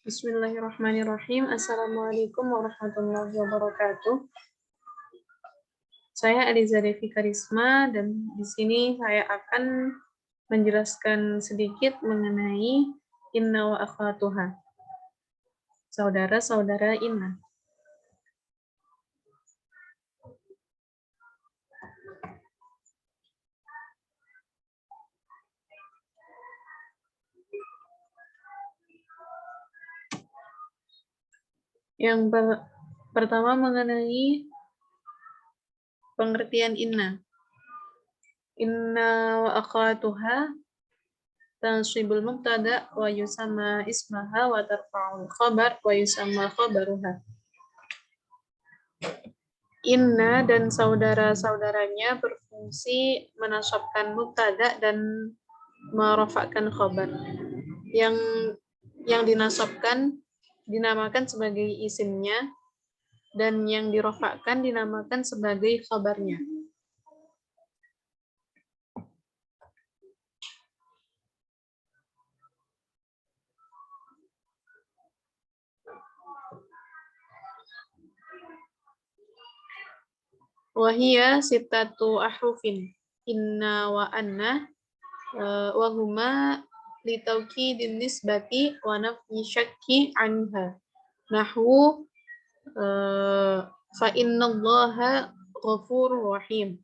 Bismillahirrahmanirrahim. Assalamualaikum warahmatullahi wabarakatuh. Saya Eliza Devi Karisma dan di sini saya akan menjelaskan sedikit mengenai inna wa akhwatuha. Saudara-saudara inna. Yang pertama mengenai pengertian inna. Inna wa akhwatuha tansibul mubtada wa yusamma ismaha wa tarfa'ul khabar wa yusamma khabaruha. Inna dan saudara-saudaranya berfungsi menasabkan mubtada dan merafa'kan khabar. Yang dinasabkan dinamakan sebagai isimnya dan yang dirafa'kan dinamakan sebagai khabarnya. Wahia sitatu ahrufin inna wa anna wa huma litawkidin nisbati wa nafyi syakki anha nahwu fa innallaha ghafurur rahim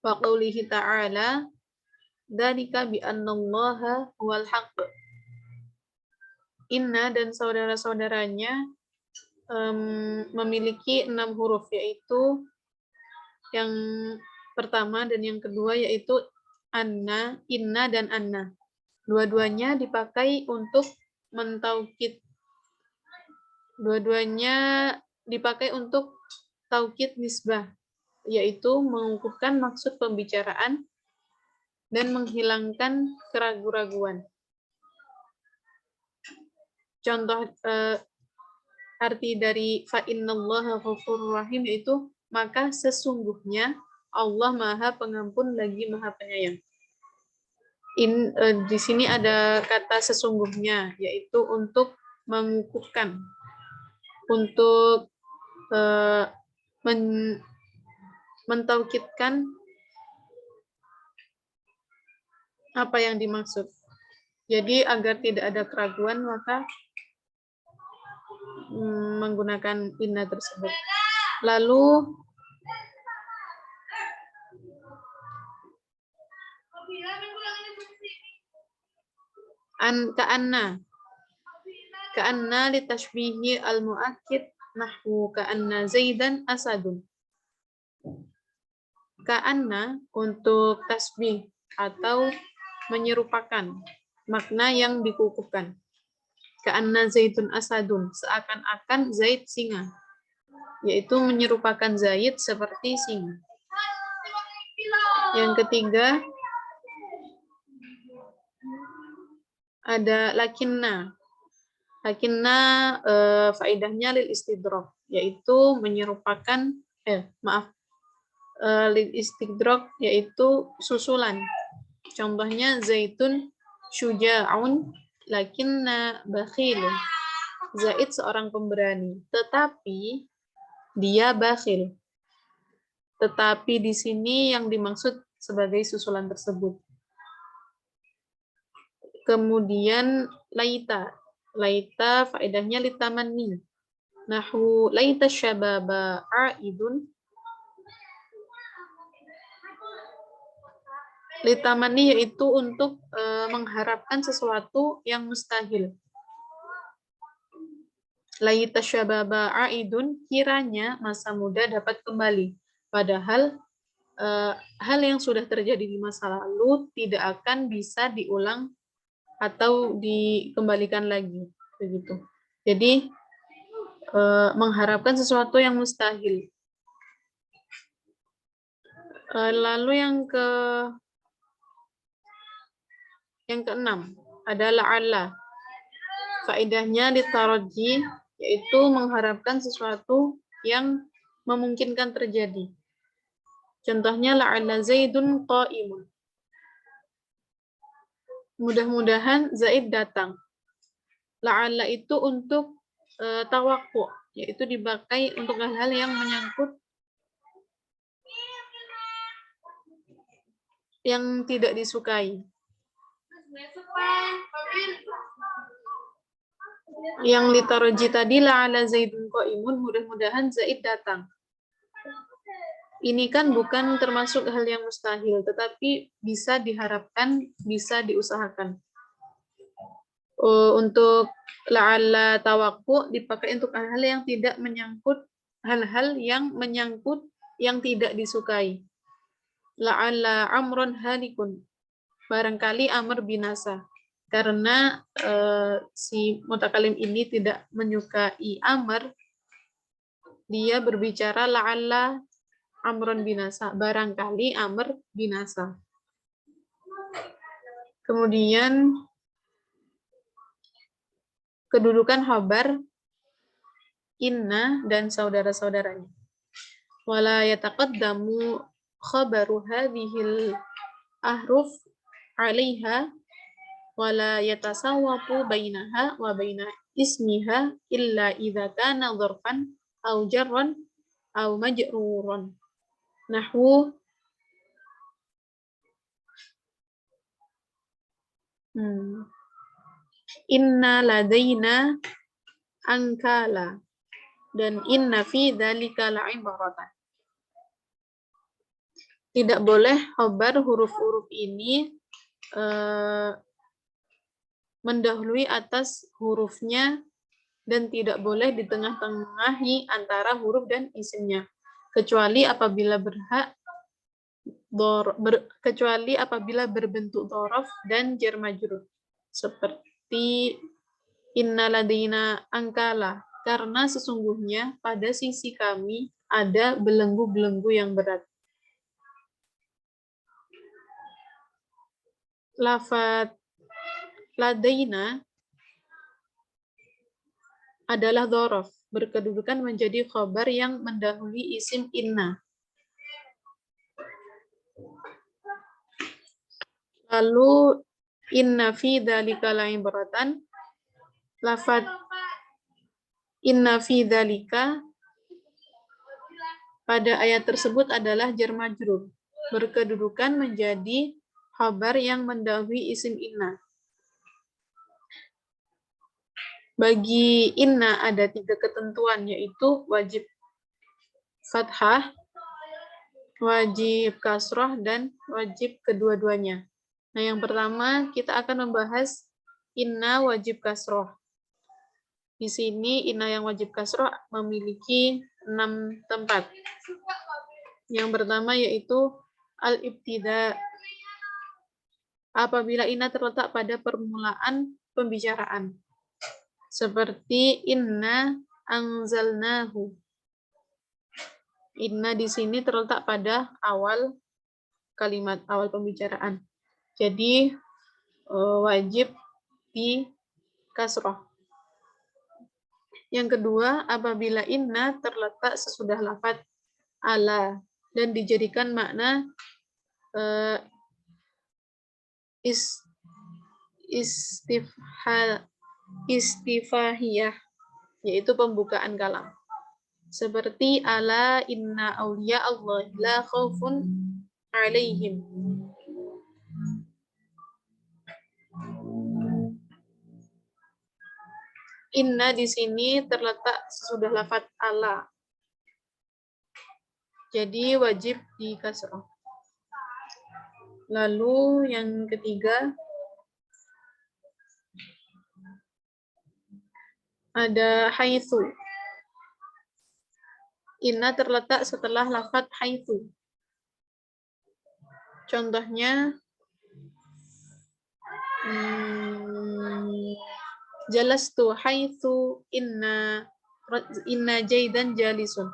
wa qawlihi ta'ala dzalika bi annallaha huwal haqq. Inna dan saudara-saudaranya memiliki 6 huruf, yaitu yang pertama dan yang kedua yaitu anna, inna, dan anna. Dua-duanya dipakai untuk mentaukid. Dua-duanya dipakai untuk taukid nisbah, yaitu mengukuhkan maksud pembicaraan dan menghilangkan keraguan-raguan. Contoh arti dari fa innallaha ghafurur rahim yaitu maka sesungguhnya Allah Maha Pengampun lagi Maha Penyayang. Di sini ada kata sesungguhnya, yaitu untuk mengukuhkan, untuk mentaukidkan apa yang dimaksud. Jadi agar tidak ada keraguan maka menggunakan inna tersebut. Lalu ka'anna litashbihi al-mu'akkid nahwu ka'anna zaidan asadun. Ka'anna untuk tasbih atau menyerupakan makna yang dikukuhkan. Ka'anna zaidun asadun, seakan-akan Zaid singa, yaitu menyerupakan Zaid seperti singa. Yang ketiga ada lakinna. Lakinna faedahnya lil istidrak, yaitu menyerupakan lil istidrak yaitu susulan. Contohnya Zaitun syuja'un lakinna bakhilun. Zaid seorang pemberani, tetapi dia bakhil. Tetapi di sini yang dimaksud sebagai susulan tersebut. Kemudian laita. Laita faedahnya litamanni. Nahwu laita syababa a'idun. Litamani yaitu untuk mengharapkan sesuatu yang mustahil. Laita syababa a'idun, kiranya masa muda dapat kembali. Padahal hal yang sudah terjadi di masa lalu tidak akan bisa diulang atau dikembalikan lagi, begitu. Jadi mengharapkan sesuatu yang mustahil. Lalu yang keenam ada la'alla. Faedahnya ditaraji, yaitu mengharapkan sesuatu yang memungkinkan terjadi. Contohnya la'alla Zaidun qa'imun. Mudah-mudahan Zaid datang. La'alla itu untuk tawakku, yaitu dipakai untuk hal-hal yang menyangkut yang tidak disukai. Yang litaraji tadi la'alla Zaidun qa'imun, mudah-mudahan Zaid datang. Ini kan bukan termasuk hal yang mustahil, tetapi bisa diharapkan, bisa diusahakan. Untuk la'alla tawakku dipakai untuk hal-hal yang tidak menyangkut, hal-hal yang menyangkut yang tidak disukai. La'alla amrun halikun, barangkali Amr binasa. Karena si mutakalim ini tidak menyukai Amr, dia berbicara la'alla amrun binasa, barangkali Amr binasa. Kemudian kedudukan khabar inna dan saudara-saudaranya. Wala yataqaddamu khabaru hadhil ahruf 'alaiha wala yatasawwaqu bainaha wa baina ismiha illa idza kana dzarfan aw jarran aw majruran. Nahwu inna ladaina ankala dan inna fi dzalika la'ibratan. Tidak boleh khabar huruf-huruf ini mendahului atas hurufnya dan tidak boleh di tengah-tengahi antara huruf dan isimnya, kecuali apabila kecuali apabila berbentuk dhorof dan jar majrur, seperti inna ladaina ankala, karena sesungguhnya pada sisi kami ada belenggu-belenggu yang berat. Lafaz ladaina adalah dhorof, berkedudukan menjadi khabar yang mendahului isim inna. Lalu inna fi dzalika la'ibratan, lafaz inna fi dzalika pada ayat tersebut adalah jar majrur, berkedudukan menjadi khabar yang mendahului isim inna. Bagi inna ada 3 ketentuan, yaitu wajib fathah, wajib kasrah, dan wajib kedua-duanya. Nah, yang pertama kita akan membahas inna wajib kasrah. Di sini inna yang wajib kasrah memiliki 6 tempat. Yang pertama yaitu al-ibtida, apabila inna terletak pada permulaan pembicaraan. Seperti inna anzalnahu. Inna di sini terletak pada awal kalimat, awal pembicaraan. Jadi wajib di kasroh. Yang kedua, apabila inna terletak sesudah lafaz ala dan dijadikan makna istifahiyah, yaitu pembukaan kalam. Seperti ala inna awliya Allah la khaufun alaihim. Inna di sini terletak sesudah lafaz ala. Jadi wajib di kasrah. Lalu yang ketiga ada haitsu. Inna terletak setelah lafaz haitsu. Contohnya jalastu haitsu inna Jaidan jalisun.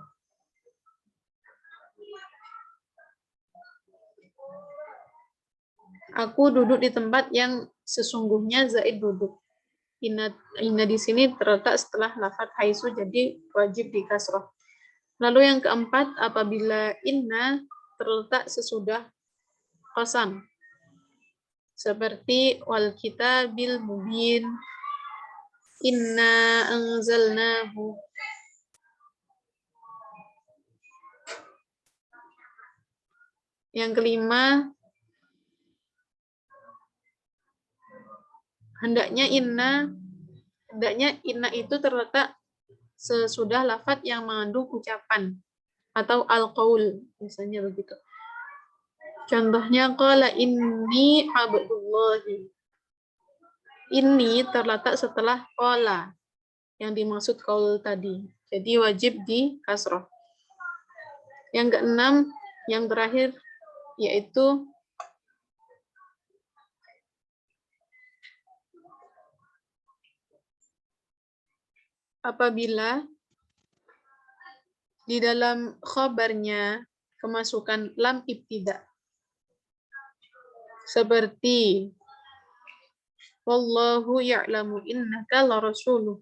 Aku duduk di tempat yang sesungguhnya Zaid duduk. Inna di sini terletak setelah lafaz haitsu, jadi wajib di kasrah. Lalu yang keempat, apabila inna terletak sesudah qasam. Seperti wal kitabil mubin, Inna anzalnahu. Yang kelima, hendaknya inna itu terletak sesudah lafadz yang mengandung ucapan atau al-qaul, misalnya begitu. Contohnya qala inni abdullahi. Ini terletak setelah qala yang dimaksud qaul tadi. Jadi wajib di kasroh. Yang keenam, yang terakhir, yaitu apabila di dalam khabarnya kemasukan lam ibtida. Seperti wallahu ya'lamu innaka larasuluh.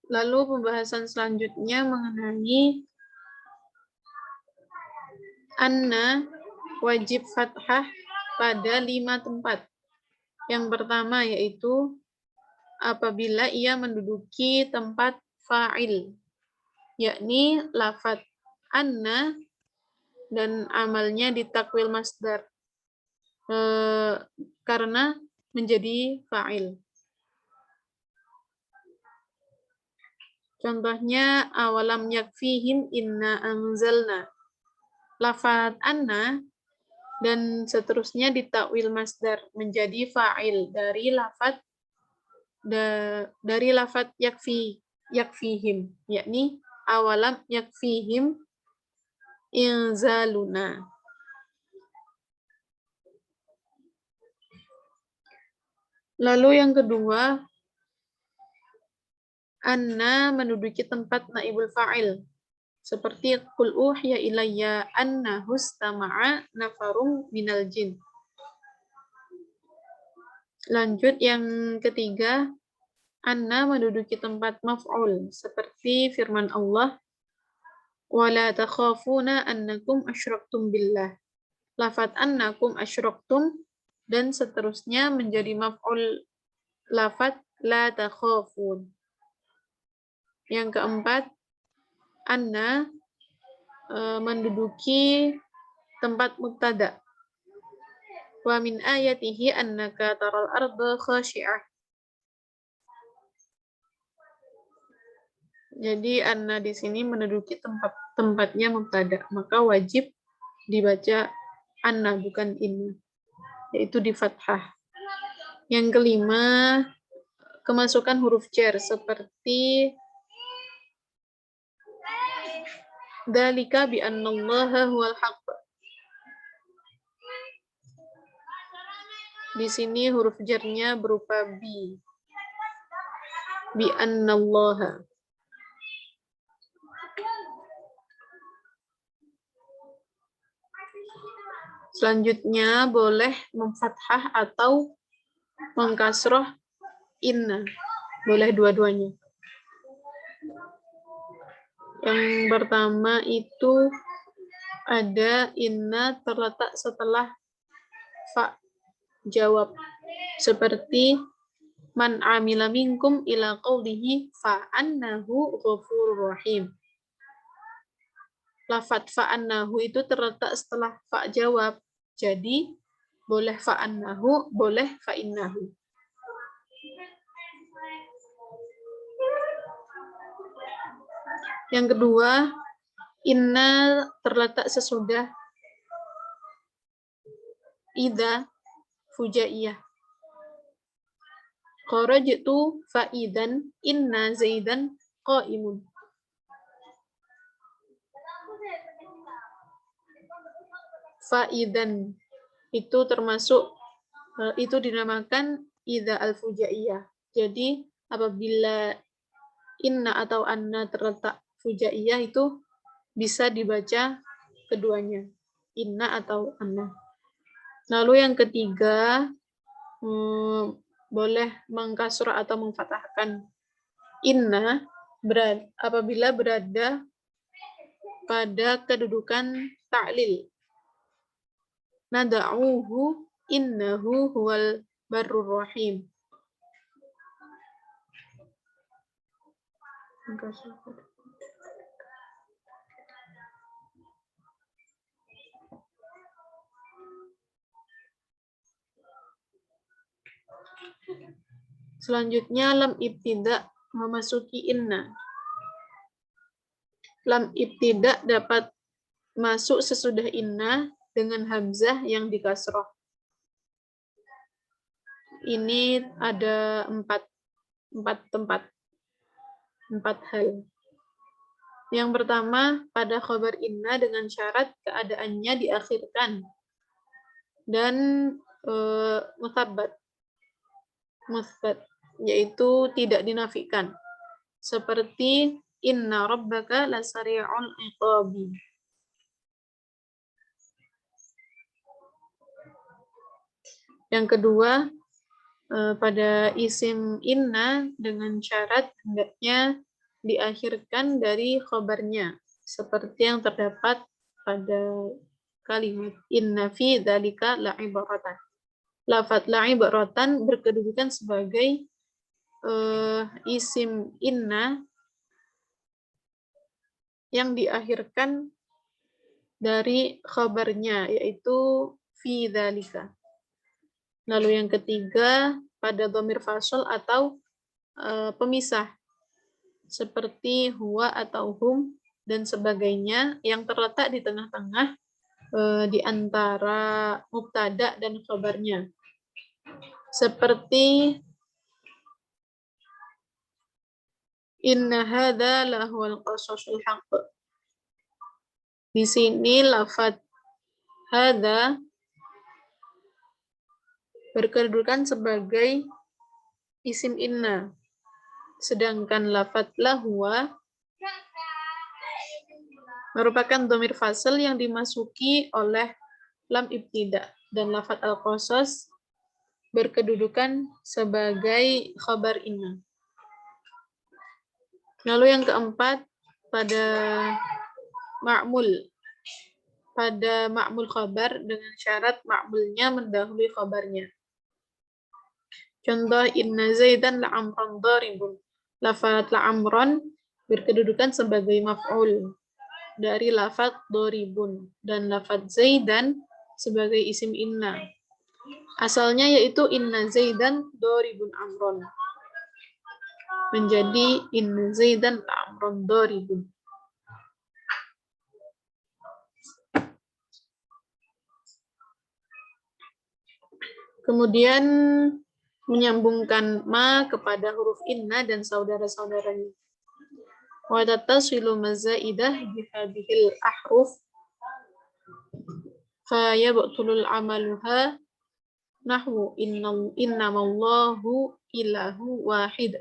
Lalu pembahasan selanjutnya mengenai anna wajib fathah pada 5 tempat. Yang pertama yaitu apabila ia menduduki tempat fa'il, yakni lafadz anna dan amalnya ditakwil masdar karena menjadi fa'il. Contohnya awalam yakfihim inna anzalna. Lafadz anna dan seterusnya ditakwil masdar menjadi fa'il dari lafadz yakfihim, yakni awalam yakfihim inzaluna. Lalu yang kedua, anna menduduki tempat naibul fa'il. Seperti qul uhiya ilayya anna hustama'a nafarum minal jin. Lanjut yang ketiga, anna menduduki tempat maf'ul. Seperti firman Allah, wala takhafuna annakum asyraktum billah. Lafadz annakum asyraktum dan seterusnya menjadi maf'ul lafadz la takhafun. Yang keempat, anna menduduki tempat mubtada. Wa min ayatihi annaka taral arda khashi'ah. Jadi anna di sini menduduki tempatnya mubtada, maka wajib dibaca anna bukan inna, yaitu di fathah. Yang kelima, kemasukan huruf jar seperti dzalika bi annallaha huwal haqq. Di sini huruf jarnya berupa bi. Bi annallaha. Selanjutnya boleh memfathah atau mengkasroh inna. Boleh dua-duanya. Yang pertama itu ada inna terletak setelah fa jawab. Seperti man amila minkum ila qawlihi fa annahu ghafurur rahim. Lafadz fa annahu itu terletak setelah fa jawab. Jadi boleh fa annahu, boleh fa innahu. Yang kedua, inna terletak sesudah idza fujaiyah. Kharajtu fa'idan inna zaidan qa'imun. Fa'idan itu termasuk, itu dinamakan idza al-fujaiyah. Jadi apabila inna atau anna terletak fujaiyah itu bisa dibaca keduanya, inna atau anna. Lalu yang ketiga, boleh mengkasrah atau memfathahkan inna apabila berada pada kedudukan ta'lil. nad'uhu innahu huwal barrur rahim. Selanjutnya lam ibtida memasuki inna. Lam ibtida dapat masuk sesudah inna dengan hamzah yang dikasroh. Ini ada empat hal. Yang pertama, pada khabar inna dengan syarat keadaannya diakhirkan dan musbat, yaitu tidak dinafikan. Seperti inna rabbaka lasari'ul iqabi. Yang kedua, pada isim inna dengan syarat hendaknya diakhirkan dari khobarnya, seperti yang terdapat pada kalimat inna fi dzalika la'ibratan. Lafaz la'ibratan berkedudukan sebagai isim inna yang diakhirkan dari khobarnya, yaitu fi dzalika. Lalu yang ketiga, pada dhamir fasl atau pemisah, seperti huwa atau hum dan sebagainya yang terletak di tengah-tengah di antara mubtada dan khabarnya. Seperti inna hadza lahuwal qasasul haqq. Di sini lafaz hadza berkedudukan sebagai isim inna, sedangkan lafaz lahuwa merupakan dhamir fasl yang dimasuki oleh lam ibtida, dan lafaz al-qasas berkedudukan sebagai khabar inna. Lalu yang keempat, pada ma'mul khabar dengan syarat ma'mulnya mendahului khabarnya. Contoh inna zaidan la'amran daribun. Lafaz la'amran berkedudukan sebagai maf'ul dari lafaz daribun, dan lafaz zaidan sebagai isim inna. Asalnya yaitu inna zaidan daribun amron, menjadi inna zaidan la'amran daribun. Kemudian menyambungkan ma kepada huruf inna dan saudara-saudaranya. Wa tatasilu mazaidah bihadhil ahruf fa yabtulul amaluha nahwu innamallahu ilahu wahid.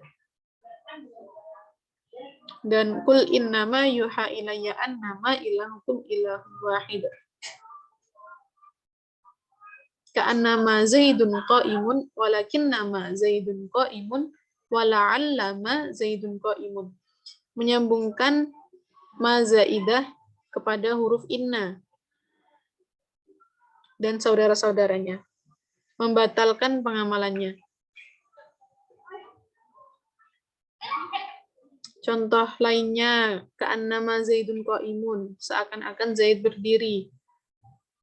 Dan kul innama yuha ilayya annama ilahukum ilahu wahid. Ka'annama zaidun qa'imun walakinnama zaidun qa'imun wala'allama zaidun qa'imun. Menyambungkan ma zaidah kepada huruf inna dan saudara-saudaranya, membatalkan pengamalannya. Contoh lainnya, ka'annama zaidun qa'imun, seakan-akan Zaid berdiri.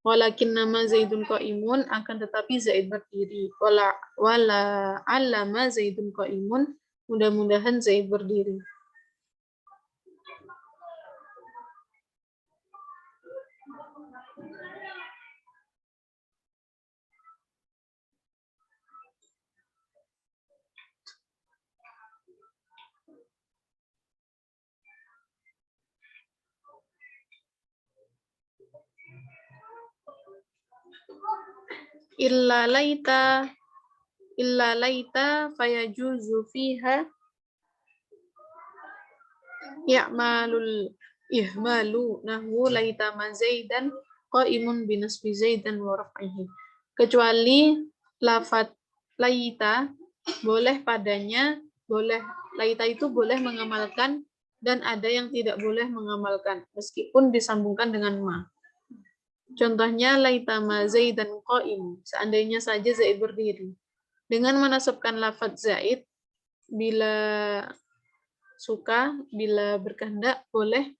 Walakin nama Zaidun qa'imun, akan tetapi Zaid berdiri. Wala allama Zaidun qa'imun, mudah-mudahan Zaid berdiri. Illa laita fayajuzu fiha ya'malul ihmalu nahwu laita ma zaidan qa'imun binasbi zaidan wa raf'ihi. Kecuali lafaz laita boleh padanya, laita itu boleh mengamalkan dan ada yang tidak boleh mengamalkan meskipun disambungkan dengan ma. Contohnya laitama Zaidan qa'im, seandainya saja Zaid berdiri. Dengan menasabkan lafadz Zaid, bila suka, bila berkehendak boleh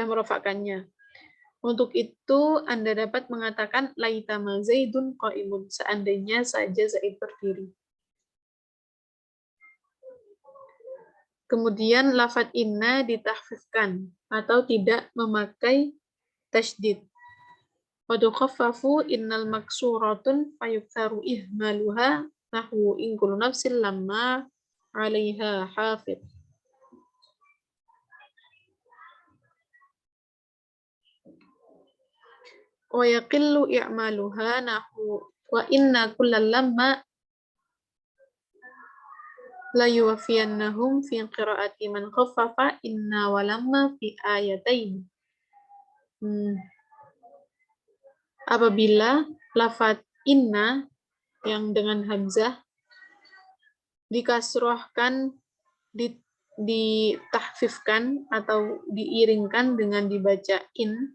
merofakkannya. Untuk itu Anda dapat mengatakan laitama Zaidun qa'imun, seandainya saja Zaid berdiri. Kemudian lafadz inna ditahfifkan atau tidak memakai tasydid. Wa tukhaffafu innal maksuratun fayuktharu ihmaluha nahwu in kullu nafsin lamma 'alaiha hafidh. Wa yaqillu i'maluha nahwu wa inna kullal lamma la yuwaffiyannahum fi qiraati man khaffafa inna wa lamma fi ayatain. Apabila lafadz inna yang dengan hamzah dikasrohkan, ditahfifkan atau diiringkan dengan dibaca in,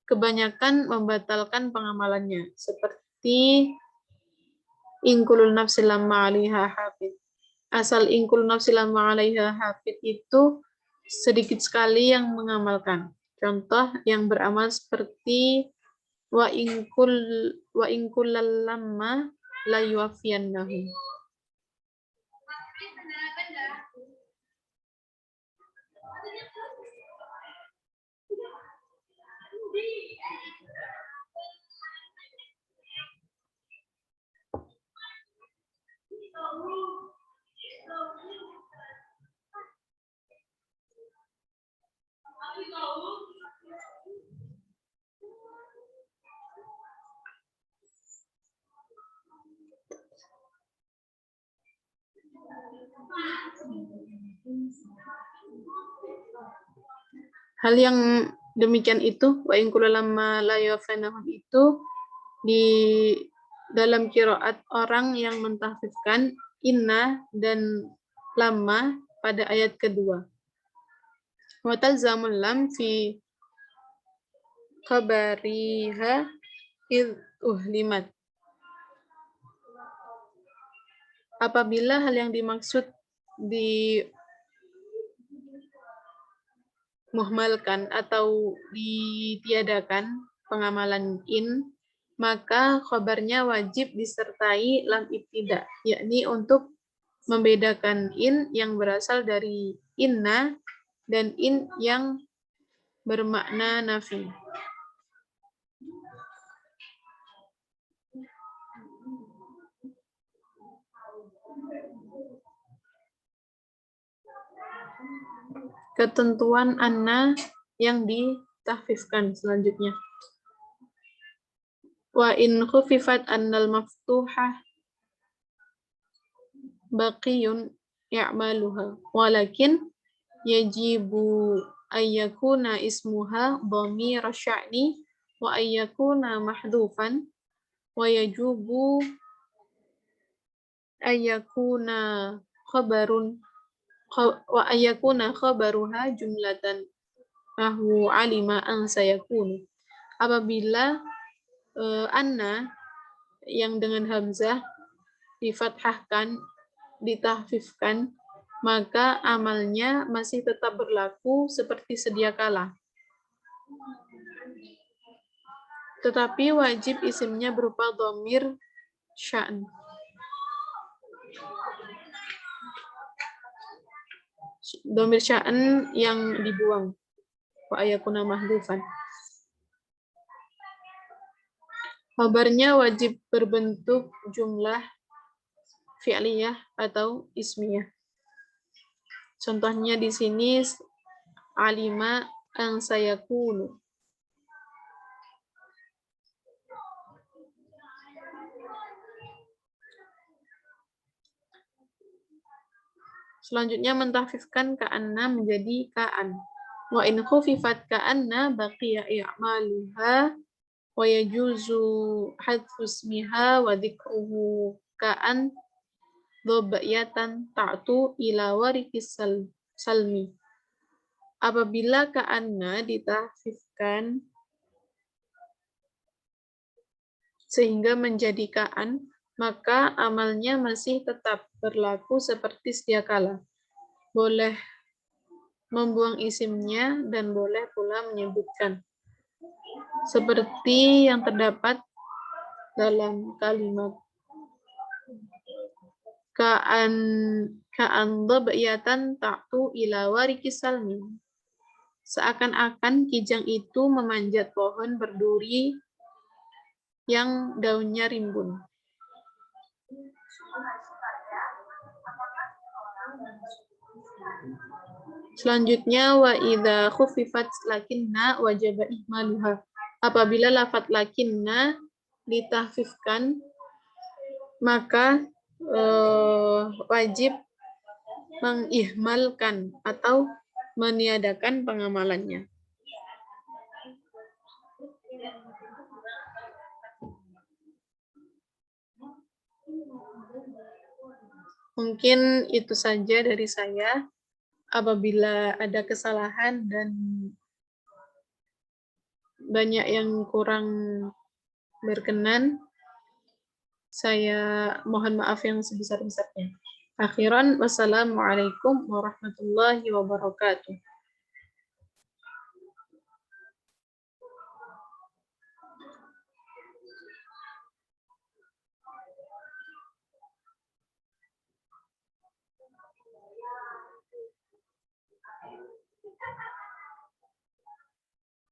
kebanyakan membatalkan pengamalannya, seperti ingkulul nafsi lamma 'alaiha hafid. Asal ingkul nafsi lamma 'alaiha hafid itu sedikit sekali yang mengamalkan. Contoh yang beramal seperti wa ingkul lamma la yuwaffiyannahum. Hal yang demikian itu, wa in kullu lamma la yuwaffiyannahum, itu di dalam qiraat orang yang mentahfifkan inna dan lamma pada ayat kedua. Wa talzamul lam fi khabariha id uhlimat. Apabila hal yang dimaksud dimuhmalkan atau ditiadakan pengamalan in, maka khabarnya wajib disertai lam ibtida, yakni untuk membedakan in yang berasal dari inna dan in yang bermakna nafi. Ketentuan anna yang ditahfifkan selanjutnya. Wa in khufifat annal maftuhah baqiyun ya'maluha walakin yajibu ayyakuna ismuha dhamir sya'ni wa ayyakuna mahdhufan wa yajubu ayyakuna khabarun wa ayyakuna khabaruha jumlatan nahwu alima an sayakunu. Apabila anna yang dengan hamzah difathahkan, ditahfifkan, maka amalnya masih tetap berlaku seperti sedia kala. Tetapi wajib isimnya berupa dhamir sya'n. Dhamir sya'n yang dibuang. Wa ayakuna mahdhufan. Khabarnya wajib berbentuk jumlah fi'liyah atau ismiyah. Contohnya di sini alima an sayakunu. Selanjutnya mentahfifkan ka'anna menjadi ka'an. Wa in khufifat ka'anna baqiya i'maluha wa yajuzu hadfu ismiha wa dzikruhu ka'an dhabiyatan ta'tu ila warithis salmi. Apabila ka'anna ditahfifkan sehingga menjadi ka'an, maka amalnya masih tetap berlaku seperti sedia kala. Boleh membuang isimnya dan boleh pula menyebutkan. Seperti yang terdapat dalam kalimat ka'an dhabyatan ta'tu ila wariki salmin. Seakan-akan kijang itu memanjat pohon berduri yang daunnya rimbun. Selanjutnya wa idza khuffifat lakinna wajaba ihmaluha. Apabila lafaz lakinna ditahfifkan maka wajib mengihmalkan atau meniadakan pengamalannya. Mungkin itu saja dari saya. Apabila ada kesalahan dan banyak yang kurang berkenan, saya mohon maaf yang sebesar-besarnya. Akhiran, wassalamualaikum warahmatullahi wabarakatuh.